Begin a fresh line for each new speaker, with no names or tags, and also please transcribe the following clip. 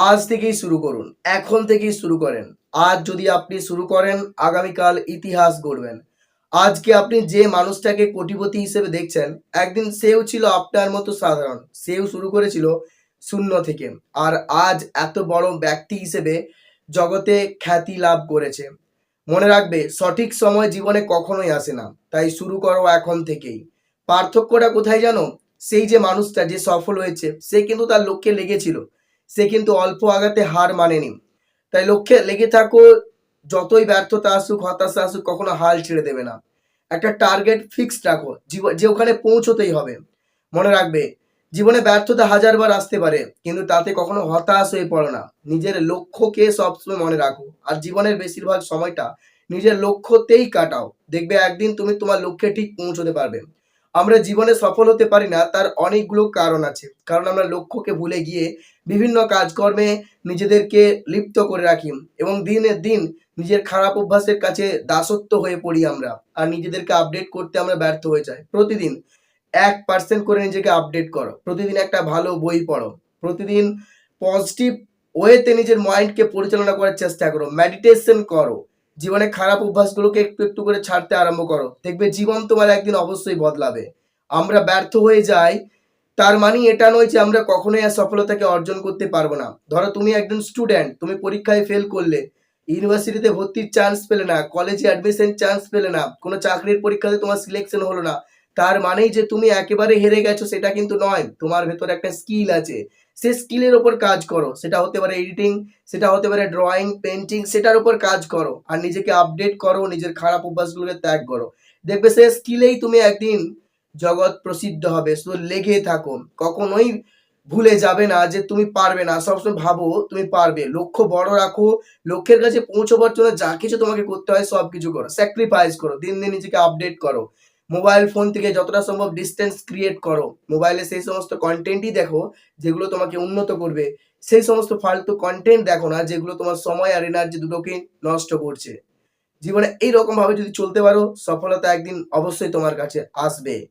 আজ থেকেই শুরু করুন। এখন থেকেই শুরু করেন। আজ যদি আপনি শুরু করেন, আগামীকাল ইতিহাস গড়বেন। আজকে আপনি যে মানুষটাকে কোটিপতি হিসেবে দেখছেন, একদিন সেও ছিল আপনার মতো সাধারণ। সেও শুরু করেছিল শূন্য থেকে। আর আজ এত বড় ব্যক্তি হিসেবে জগতে খ্যাতি লাভ করেছে। মনে রাখবে, সঠিক সময় জীবনে কখনোই আসে না। তাই শুরু করো এখন থেকেই। পার্থক্যটা কোথায় জানো? সেই যে মানুষটা যে সফল হয়েছে, সে কিন্তু তার লক্ষ্যে লেগেছিল। সে কিন্তু অল্প আঘাতে হার মানেনি। তাই লক্ষ্যে লেগে থাকো। যতই ব্যর্থতা আসুক, হতাশা আসুক, কখনো হাল ছেড়ে দেবে না। একটা টার্গেট ফিক্সড রাখো, যে ওখানে পৌঁছতেই হবে। মনে রাখবে, জীবনে ব্যর্থতা হাজারবার আসতে পারে, কিন্তু তাতে কখনো হতাশ হয়ে পড়ো না। নিজের লক্ষ্যকে সবসময় মনে রাখো, আর জীবনের বেশিরভাগ সময়টা নিজের লক্ষ্যতেই কাটাও। দেখবে একদিন তুমি তোমার লক্ষ্যে ঠিক পৌঁছতে পারবে। আমরা জীবনে সফল হতে পারি না, তার অনেকগুলো কারণ আছে। কারণ আমরা লক্ষ্যকে ভুলে গিয়ে বিভিন্ন কাজকর্মে নিজেদেরকে লিপ্ত করে রাখি, এবং দিনের দিন নিজের খারাপ অভ্যাসের কাছে দাসত্ব হয়ে পড়ি আমরা। আর নিজেদেরকে আপডেট করতে আমরা ব্যর্থ হয়ে যাই। প্রতিদিন 1% করে নিজেকে আপডেট করো। প্রতিদিন একটা ভালো বই পড়ো। প্রতিদিন পজিটিভ ওয়েতে নিজের মাইন্ডকে পরিচালনা করার চেষ্টা করো। মেডিটেশন করো। জীবনে খারাপ অভ্যাসগুলোকে একটু একটু করে ছাড়তে আরম্ভ করো। দেখবে জীবন তোমার একদিন অবশ্যই বদলাবে। আমরা ব্যর্থ হয়ে যাই, তার মানে এটা নয় যে আমরা কখনোই আর সফলতাকে অর্জন করতে পারবো না। ধরো তুমি একজন স্টুডেন্ট, তুমি পরীক্ষায় ফেল করলে, ইউনিভার্সিটিতে ভর্তির চান্স পেলে না, কলেজে অ্যাডমিশন চান্স পেলে না, কোনো চাকরির পরীক্ষাতে তোমার সিলেকশন হলো না, তার মানেই যে তুমি একেবারে হেরে গেছো সেটা কিন্তু নয়। তোমার ভেতরে একটা স্কিল আছে। সে স্কিলের ওপর কাজ করো। সেটা হতে পারে এডিটিং, সেটা হতে পারে ড্রয়িং, পেন্টিং, সেটার উপর কাজ করো। আর নিজেকে আপডেট করো, নিজের খারাপ অভ্যাসগুলোকে ত্যাগ করো। দেখবে সে স্কিলেই তুমি একদিন জগৎ প্রসিদ্ধ হবে। শুধু লেগে থাকো। কখনোই ভুলে যাবে না যে তুমি পারবে না। সবসময় ভাবো তুমি পারবে। লক্ষ্য বড় রাখো। লক্ষ্যের কাছে পৌঁছবার জন্য যা কিছু তোমাকে করতে হয় সব কিছু করো। স্যাক্রিফাইস করো। দিন দিন নিজেকে আপডেট করো। মোবাইল ফোন থেকে যতটা সম্ভব ডিস্টেন্স ক্রিয়েট করো। মোবাইলে সেই সমস্ত কন্টেন্টই দেখো যেগুলো তোমাকে উন্নত করবে। সেই সমস্ত ফালতু কন্টেন্ট দেখো না যেগুলো তোমার সময় আর এনার্জি দুটোকে নষ্ট করছে। জীবনে এইরকম ভাবে যদি চলতে পারো, সফলতা একদিন অবশ্যই তোমার কাছে আসবে।